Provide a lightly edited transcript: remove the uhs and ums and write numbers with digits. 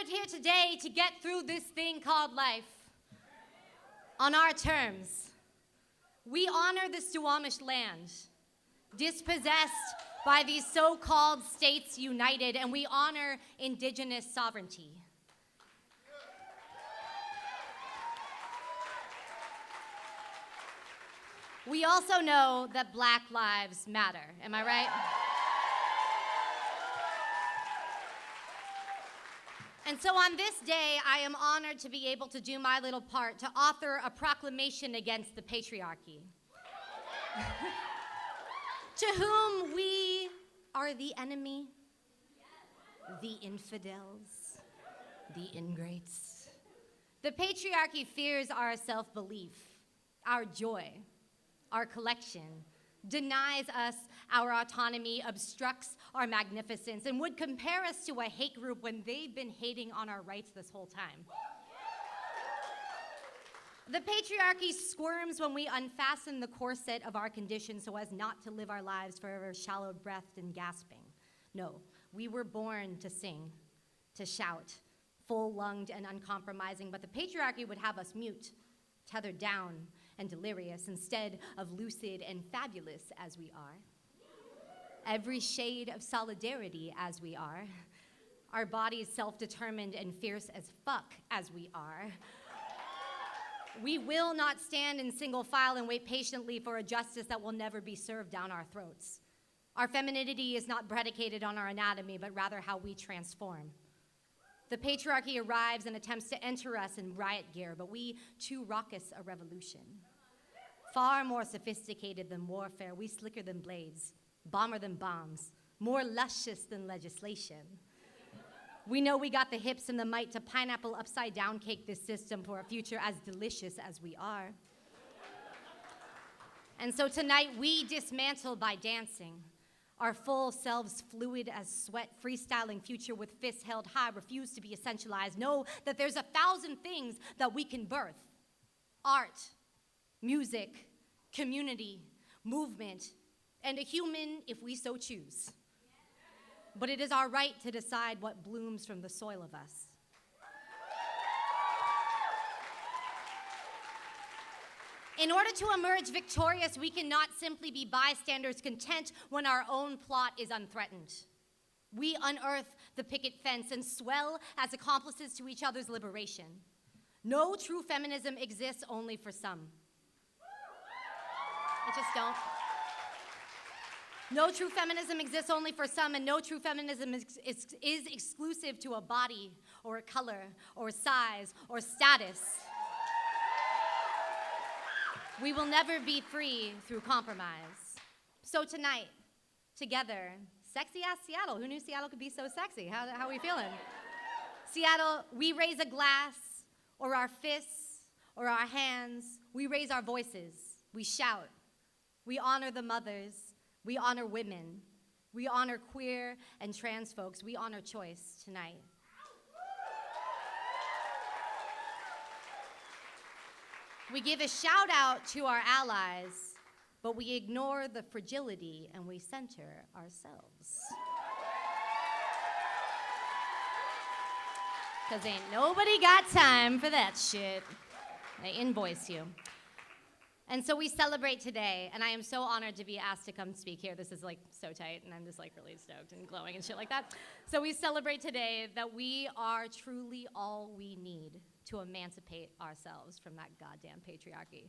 gathered here today to get through this thing called life on our terms. We honor the Squamish land, dispossessed by these so-called states united, and we honor indigenous sovereignty. We also know that Black lives matter, am I right? And so on this day, I am honored to be able to do my little part to author a proclamation against the patriarchy. To whom we are the enemy, the infidels, the ingrates. The patriarchy fears our self-belief, our joy, our collection, denies us our autonomy, obstructs our magnificence, and would compare us to a hate group when they've been hating on our rights this whole time. The patriarchy squirms when we unfasten the corset of our condition so as not to live our lives forever shallow-breathed and gasping. No, we were born to sing, to shout, full-lunged and uncompromising, but the patriarchy would have us mute, tethered down, and delirious instead of lucid and fabulous as we are. Every shade of solidarity as we are. Our bodies self-determined and fierce as fuck as we are. We will not stand in single file and wait patiently for a justice that will never be served down our throats. Our femininity is not predicated on our anatomy, but rather how we transform. The patriarchy arrives and attempts to enter us in riot gear, but we too raucous a revolution. Far more sophisticated than warfare, we slicker than blades, bomber than bombs, more luscious than legislation. We know we got the hips and the might to pineapple upside down cake this system for a future as delicious as we are. And so tonight we dismantle by dancing. Our full selves fluid as sweat, freestyling future with fists held high, refuse to be essentialized. Know that there's 1,000 things that we can birth. Art, music, community, movement, and a human if we so choose. But it is our right to decide what blooms from the soil of us. In order to emerge victorious, we cannot simply be bystanders content when our own plot is unthreatened. We unearth the picket fence and swell as accomplices to each other's liberation. No true feminism exists only for some. It just don't. No true feminism exists only for some, and no true feminism is exclusive to a body or a color or a size or status. We will never be free through compromise. So tonight, together, sexy-ass Seattle. Who knew Seattle could be so sexy? How are we feeling? Seattle, we raise a glass or our fists or our hands. We raise our voices. We shout. We honor the mothers. We honor women. We honor queer and trans folks. We honor choice tonight. We give a shout out to our allies, but we ignore the fragility and we center ourselves. Cause ain't nobody got time for that shit. They invoice you. And so we celebrate today, and I am so honored to be asked to come speak here. This is like so tight, and I'm just like really stoked and glowing and shit like that. So we celebrate today that we are truly all we need to emancipate ourselves from that goddamn patriarchy.